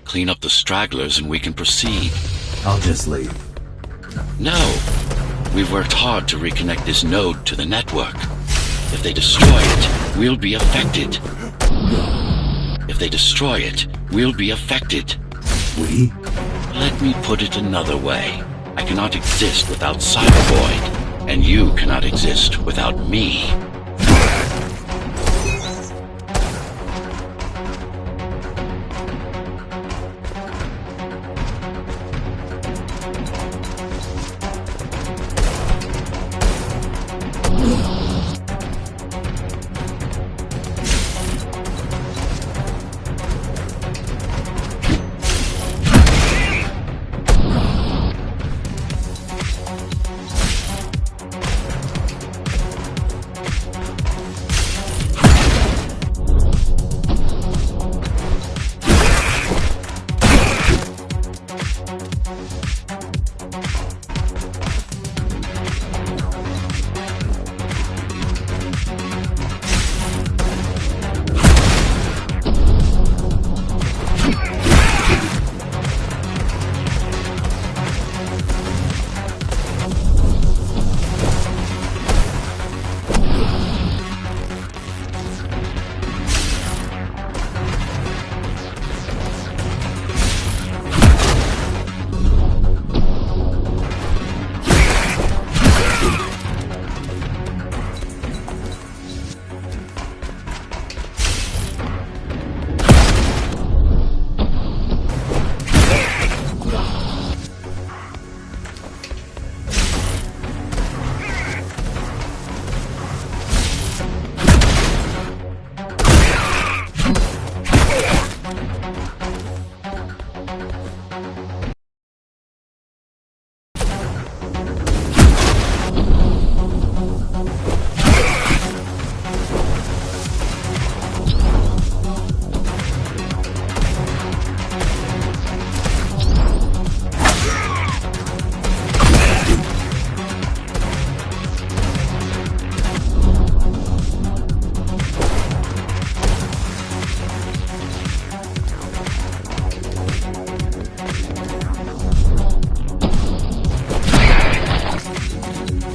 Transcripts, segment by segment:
Clean up the stragglers and we can proceed. I'll just leave. No. We've worked hard to reconnect this node to the network. If they destroy it, we'll be affected. If they destroy it, we'll be affected. We? Let me put it another way. I cannot exist without Cybervoid, and you cannot exist without me.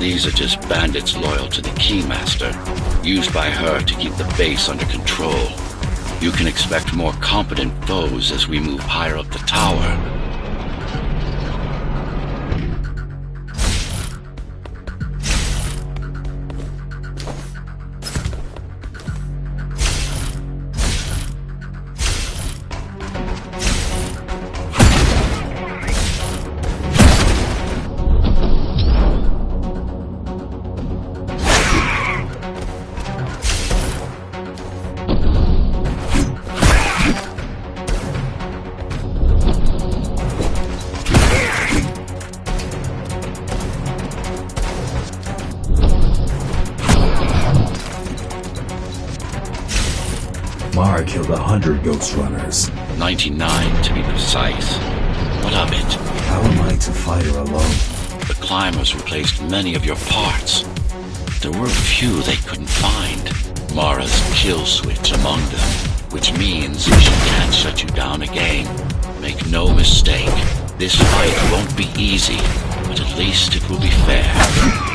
These are just bandits loyal to the Keymaster, used by her to keep the base under control. You can expect more competent foes as we move higher up the tower. Mara killed 100 Ghostrunners. 99 to be precise. What of it? How am I to fight her alone? The climbers replaced many of your parts. There were a few they couldn't find. Mara's kill switch among them, which means she can't shut you down again. Make no mistake, this fight won't be easy, but at least it will be fair.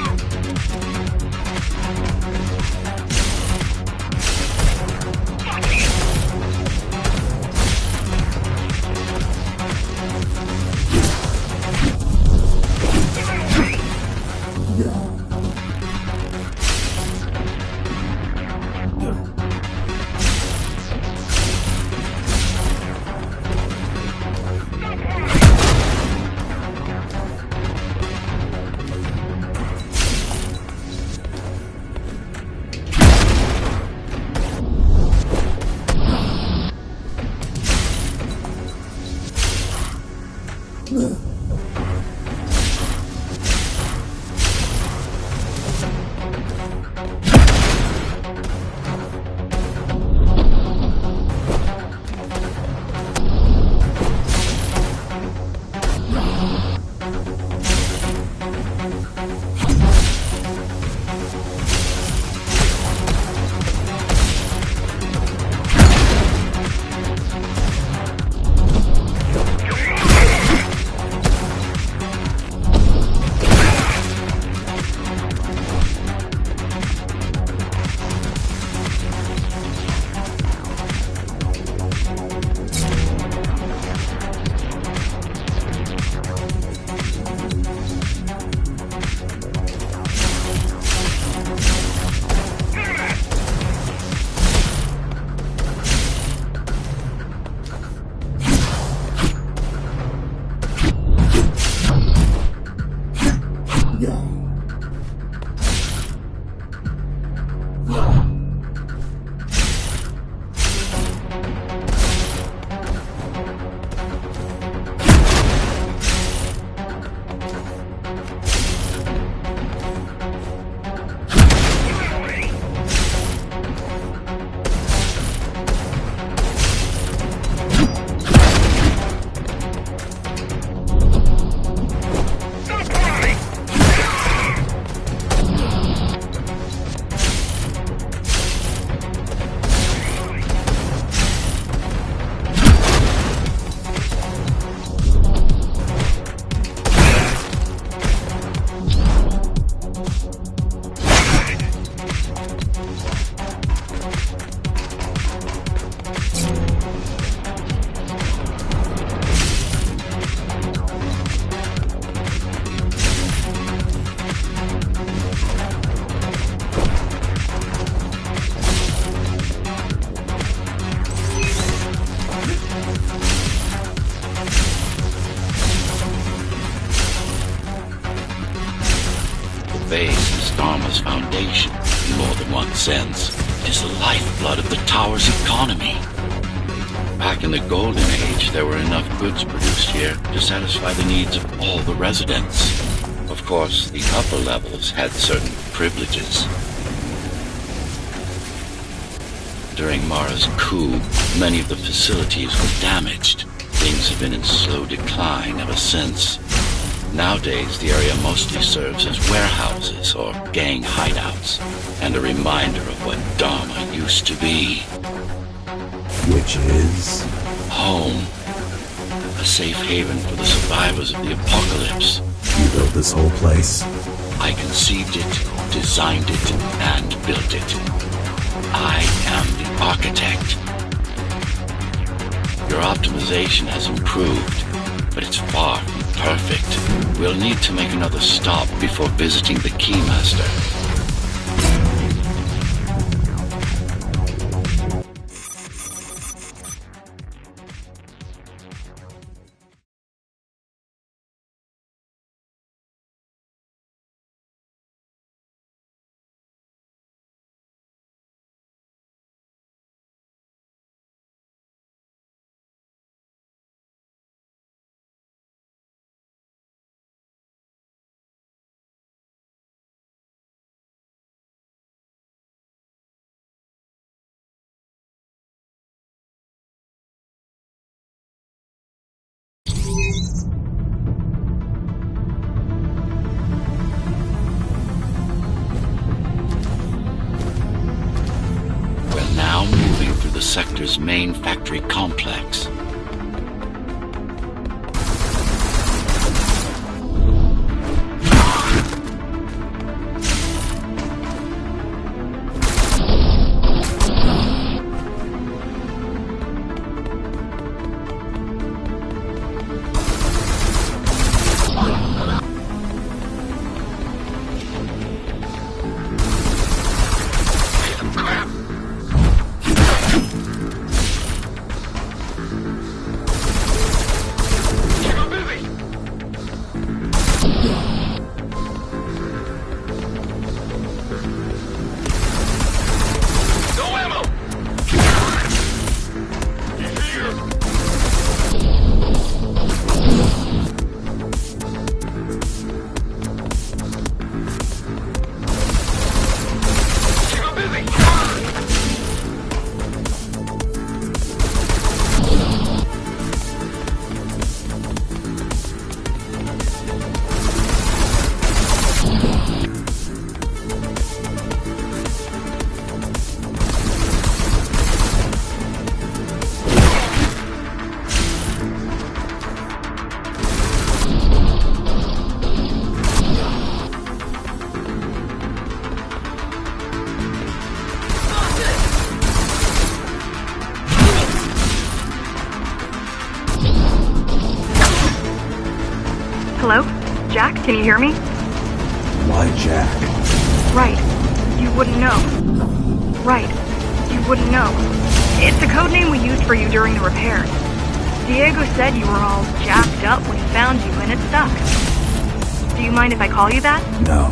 Mara's foundation in more than one sense. It is the lifeblood of the tower's economy. Back in the Golden Age, there were enough goods produced here to satisfy the needs of all the residents. Of course, the upper levels had certain privileges. During Mara's coup, many of the facilities were damaged. Things have been in slow decline ever since. Nowadays, the area mostly serves as warehouses or gang hideouts, and a reminder of what Dharma used to be. Which is? Home. A safe haven for the survivors of the apocalypse. You built this whole place? I conceived it, designed it, and built it. I am the architect. Your optimization has improved, but it's far from perfect. We'll need to make another stop before visiting the Keymaster. We're now moving through the sector's main factory complex. Hello? Jack, can you hear me? Why Jack? Right. You wouldn't know. Right. You wouldn't know. It's the code name we used for you during the repairs. Diego said you were all jacked up when he found you, and it stuck. Do you mind if I call you that? No.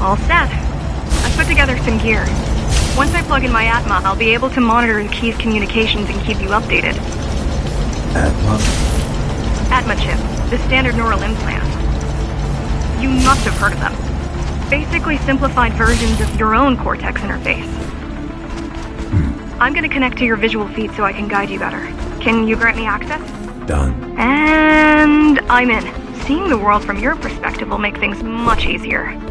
All set. I put together some gear. Once I plug in my Atma, I'll be able to monitor the key's communications and keep you updated. Atma? Atma chip, the standard neural implant. You must have heard of them. Basically simplified versions of your own Cortex interface. I'm gonna connect to your visual feed so I can guide you better. Can you grant me access? Done. And I'm in. Seeing the world from your perspective will make things much easier.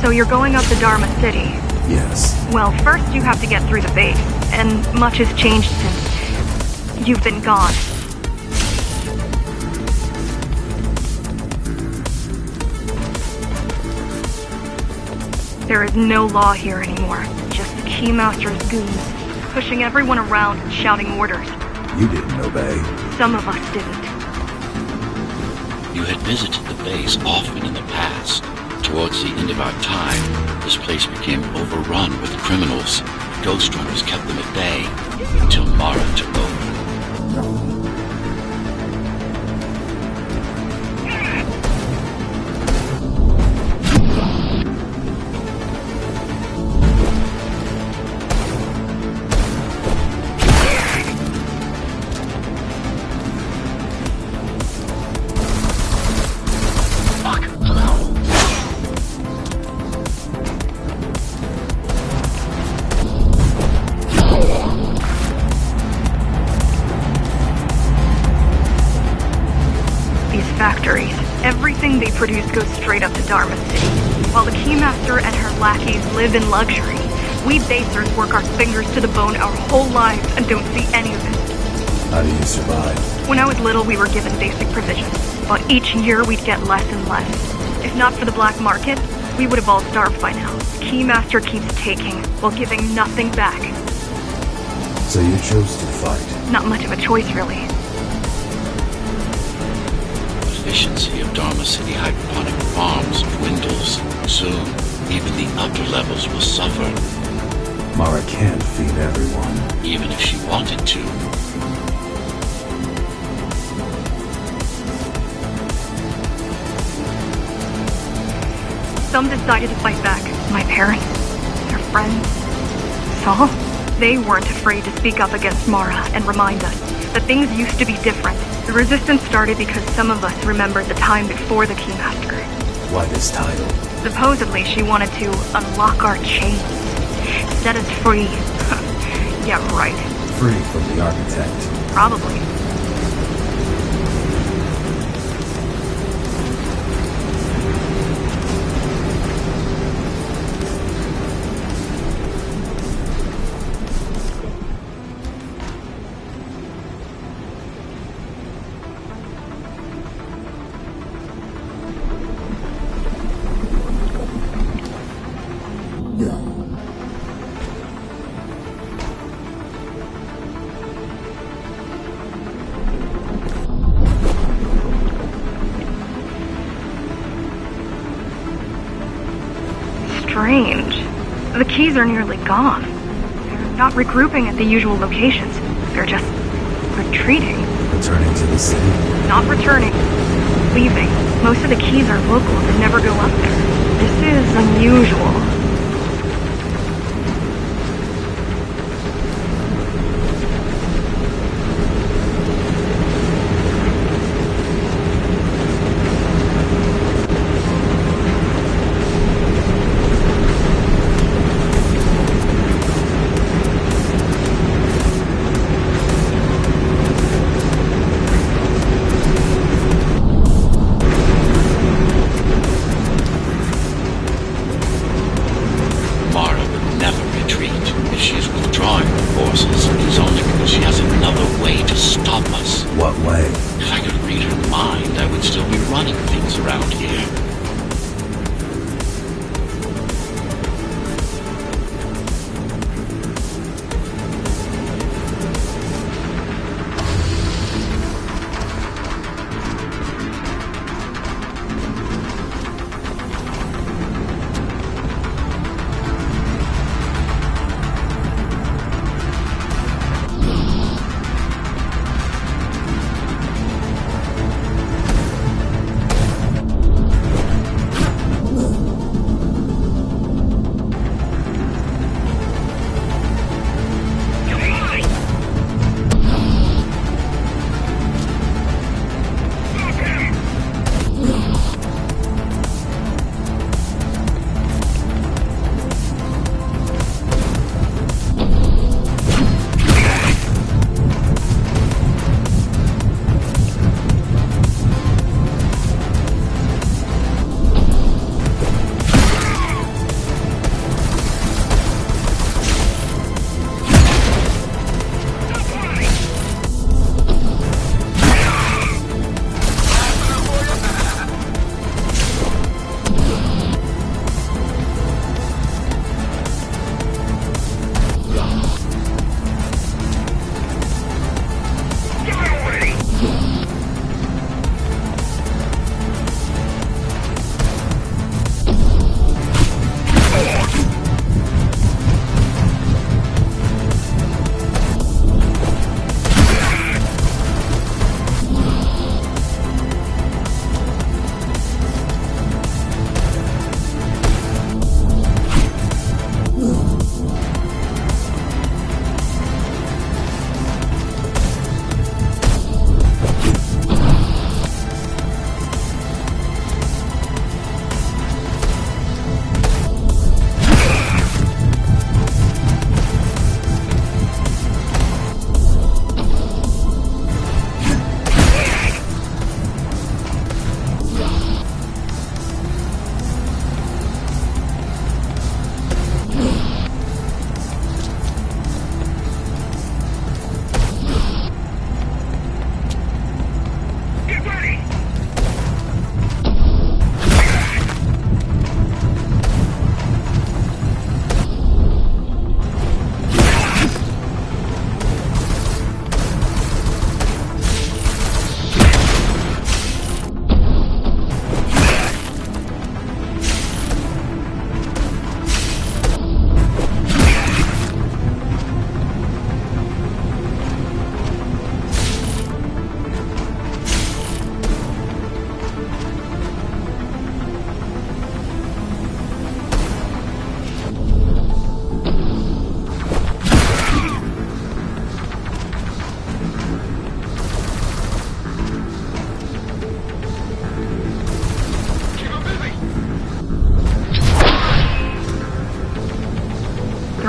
So you're going up to Dharma City. Yes. Well, first you have to get through the base, and much has changed since you've been gone. There is no law here anymore, just Keymaster's goons, pushing everyone around and shouting orders. You didn't obey. Some of us didn't. You had visited the base often in the past. Towards the end of our time, this place became overrun with criminals. Ghostrunners kept them at bay until Mara took over. Everything they produce goes straight up to Dharma City. While the Keymaster and her lackeys live in luxury, we basers work our fingers to the bone our whole lives and don't see any of it. How do you survive? When I was little, we were given basic provisions, but each year we'd get less and less. If not for the black market, we would have all starved by now. The Keymaster keeps taking, while giving nothing back. So you chose to fight? Not much of a choice, really. Efficiency of Dharma City hydroponic farms dwindles. Soon, even the upper levels will suffer. Mara can't feed everyone. Even if she wanted to. Some decided to fight back. My parents, their friends, Saul. They weren't afraid to speak up against Mara and remind us that things used to be different. The resistance started because some of us remembered the time before the Keymaster. Why this title? Supposedly she wanted to unlock our chains, set us free. Yeah, right. Free from the architect. Probably. Strange. The keys are nearly gone. They're not regrouping at the usual locations. They're just retreating. Returning to the city? Not returning. Leaving. Most of the keys are locals and never go up there. This is unusual.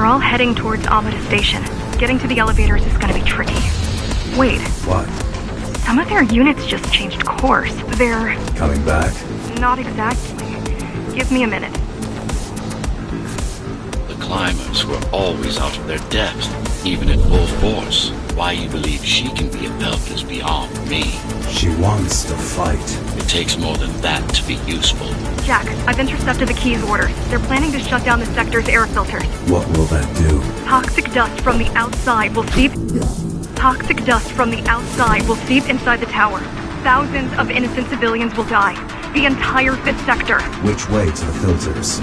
They're all heading towards Amada Station. Getting to the elevators is gonna be tricky. Wait, What? some of their units just changed course. They're... Coming back? not exactly. Give me a minute. The climbers were always out of their depth, even at full force. Why you believe she can be helped is beyond me. She wants to fight. It takes more than that to be useful. Jack, I've intercepted the Key's orders. They're planning to shut down the sector's air filters. What will that do? Toxic dust from the outside will seep... Toxic dust from the outside will seep inside the tower. Thousands of innocent civilians will die. The entire 5th sector. Which way to the filters?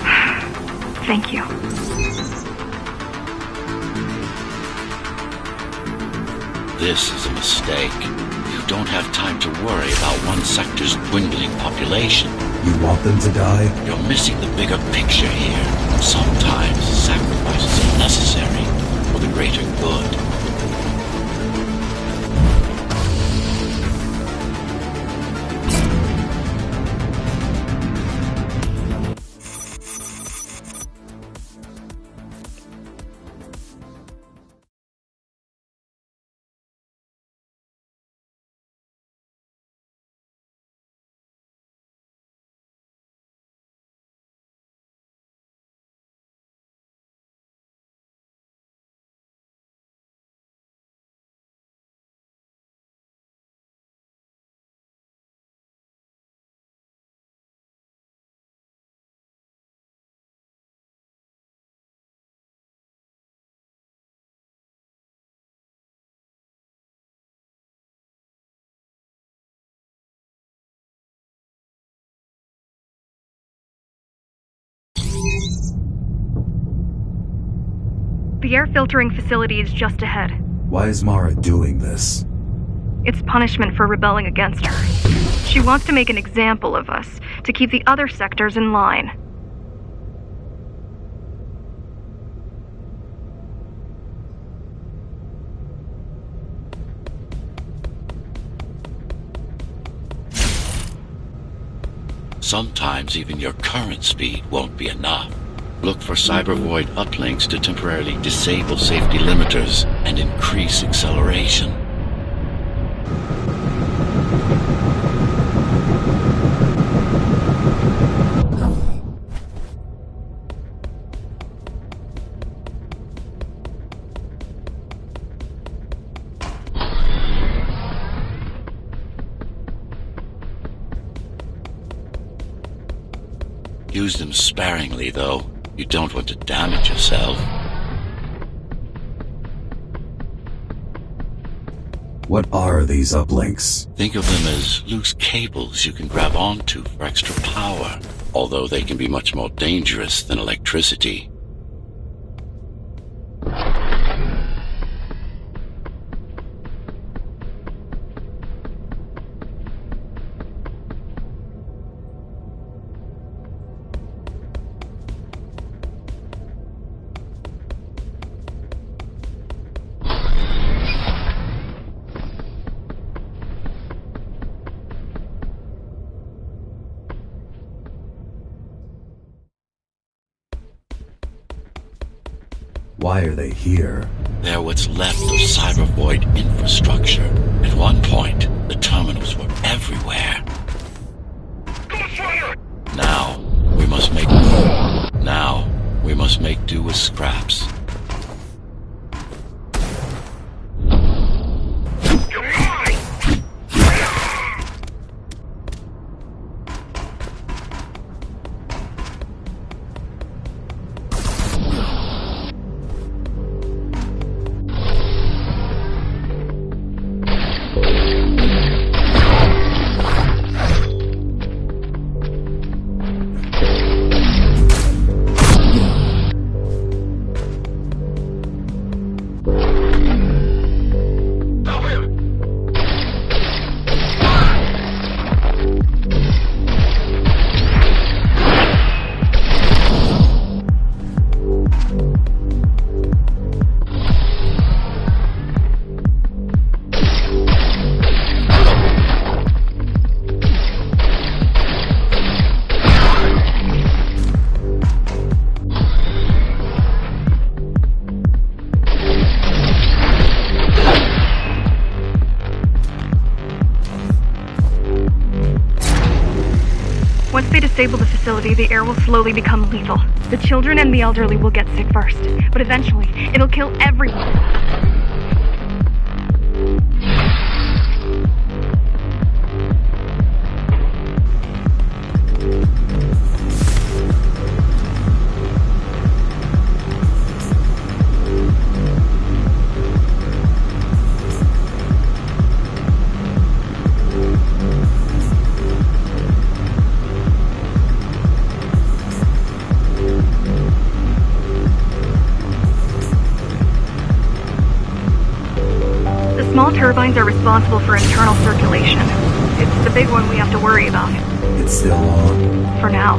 Thank you. This is a mistake. You don't have time to worry about one sector's dwindling population. You want them to die? You're missing the bigger picture here. Sometimes sacrifices are necessary for the greater good. The air filtering facility is just ahead. Why is Mara doing this? It's punishment for rebelling against her. She wants to make an example of us, to keep the other sectors in line. Sometimes even your current speed won't be enough. Look for cybervoid uplinks to temporarily disable safety limiters and increase acceleration. Use them sparingly, though. You don't want to damage yourself. What are these uplinks? Think of them as loose cables you can grab onto for extra power, although they can be much more dangerous than electricity. Why are they here? They're what's left of cybervoid infrastructure. At one point, the terminals were everywhere. Now, we must make do with scraps. disable the facility, the air will slowly become lethal. The children and the elderly will get sick first, but eventually, it'll kill everyone. Small turbines are responsible for internal circulation. It's the big one we have to worry about. It's still on? For now.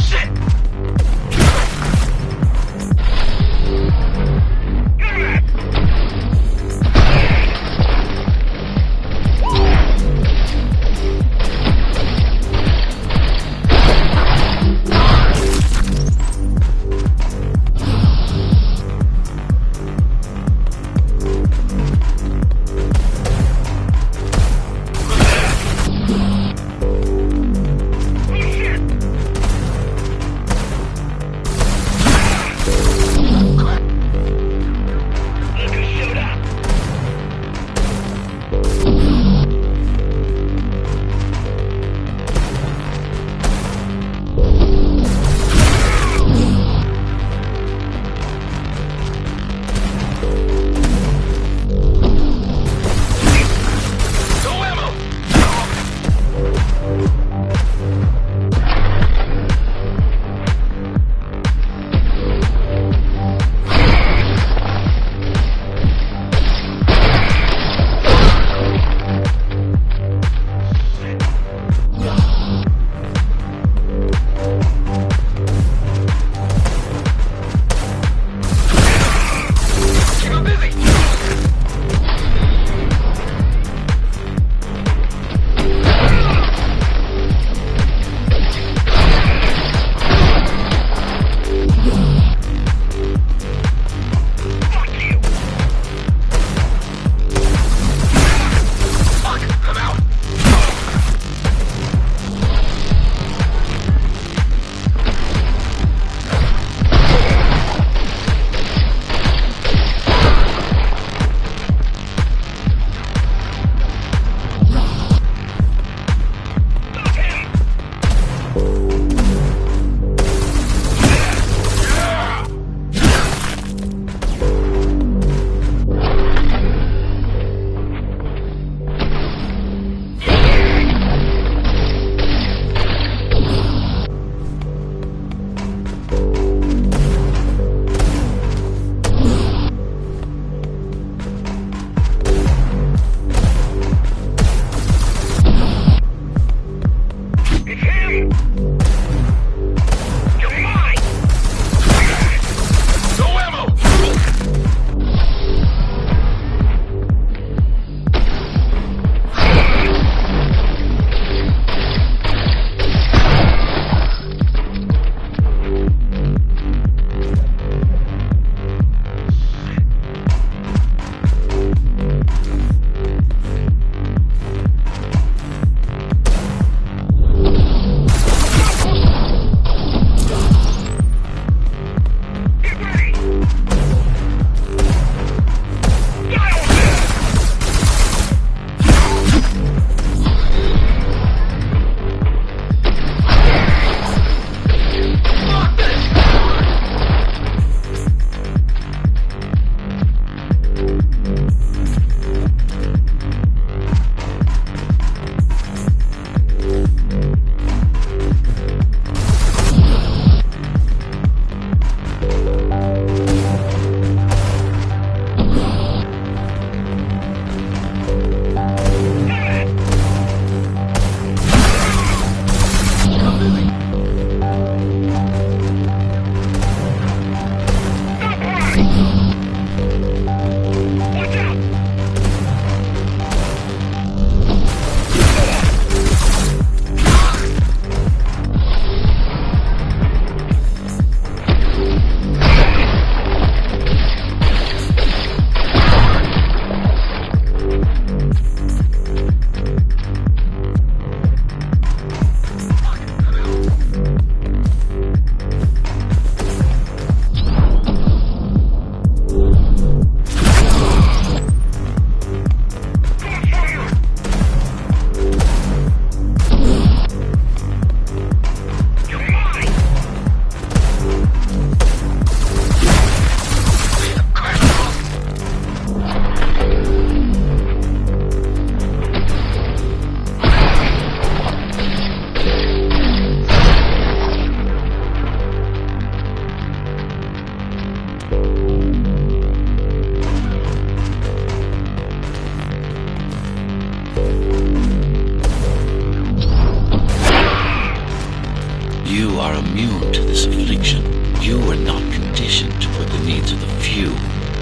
Shit! You are immune to this affliction. You are not conditioned to put the needs of the few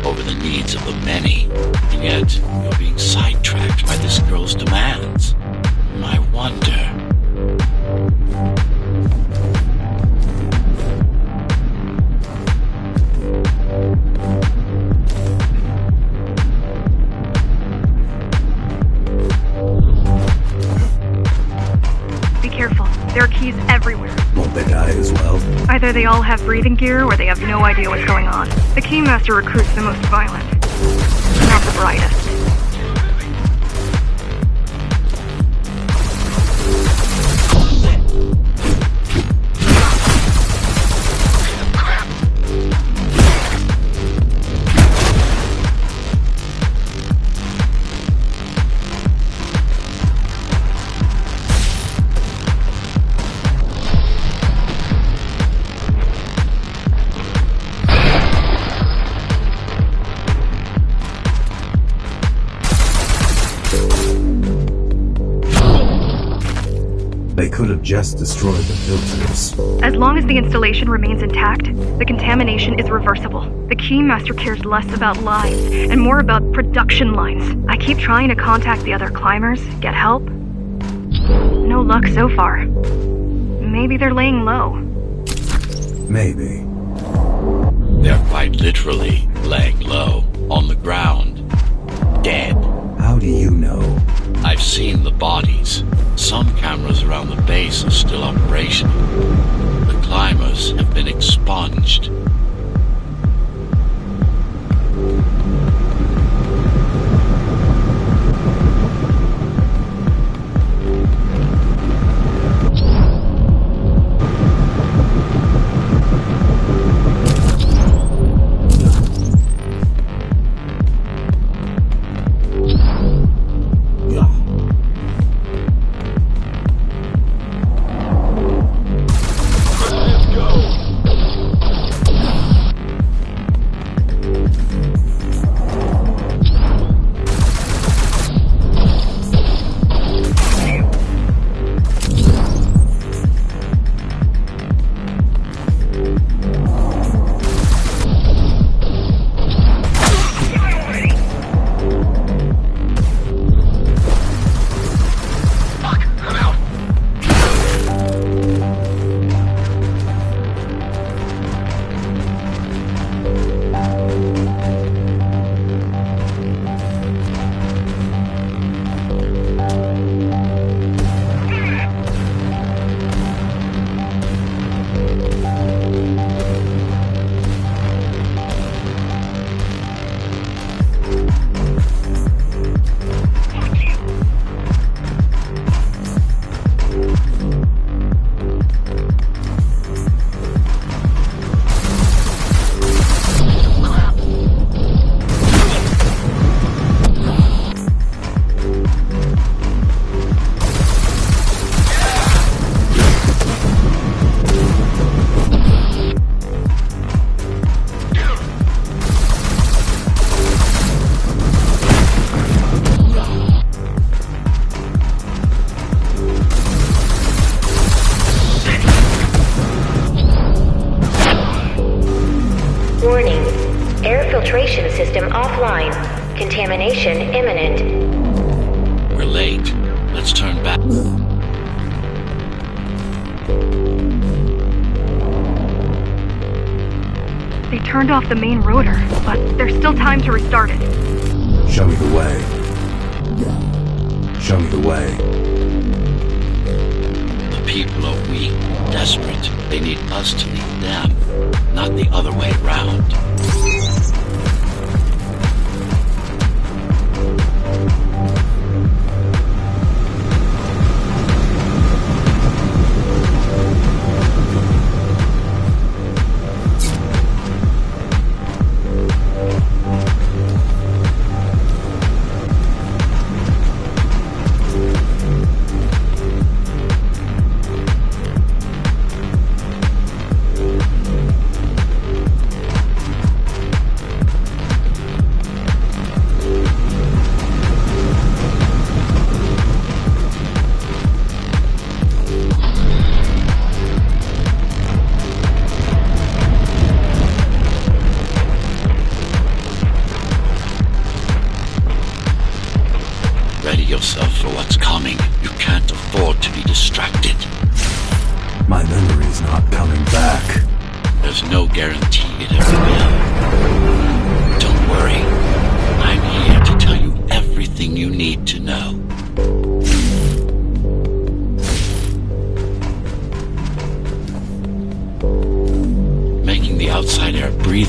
over the needs of the many. And yet, you're being sidetracked by this girl's demands. I wonder. Be careful. There are keys everywhere. Won't they die as well? Either they all have breathing gear or they have no idea what's going on. The Keymaster recruits the most violent. Not the brightest. They could have just destroyed the filters. As long as the installation remains intact, the contamination is reversible. The Keymaster cares less about lives and more about production lines. I keep trying to contact the other climbers, get help. No luck so far. Maybe they're laying low. Maybe. They're quite literally laying low, on the ground, dead. How do you know? I've seen the bodies. Some cameras around the base are still operational. The climbers have been expunged. Warning. Air filtration system offline. Contamination imminent. We're late. Let's turn back. They turned off the main rotor, but there's still time to restart it. Show me the way. Show me the way. The people are weak, desperate. They need us to lead them, not the other way around.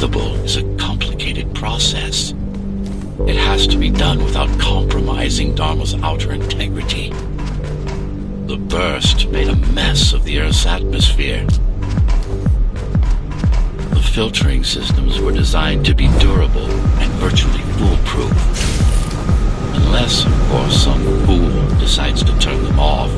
breathable is a complicated process. It has to be done without compromising Dharma's outer integrity. The burst made a mess of the Earth's atmosphere. The filtering systems were designed to be durable and virtually foolproof. Unless, of course, some fool decides to turn them off.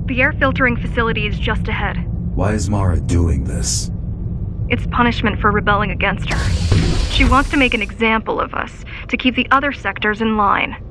The air filtering facility is just ahead. Why is Mara doing this? It's punishment for rebelling against her. She wants to make an example of us, to keep the other sectors in line.